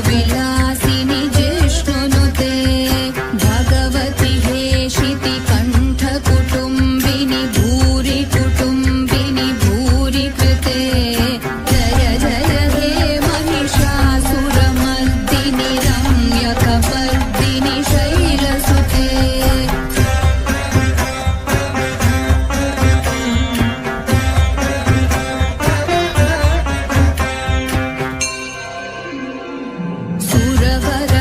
विलासिनि जिष्णुनुते भगवति हेशिति कण्ठ कुटुम्बिनि भूरि कुटुम्बिनि भूरि कृते जय जय हे महिषासुरमर्दिनि रम्यकपर्दिनि शैलसुते सुरवर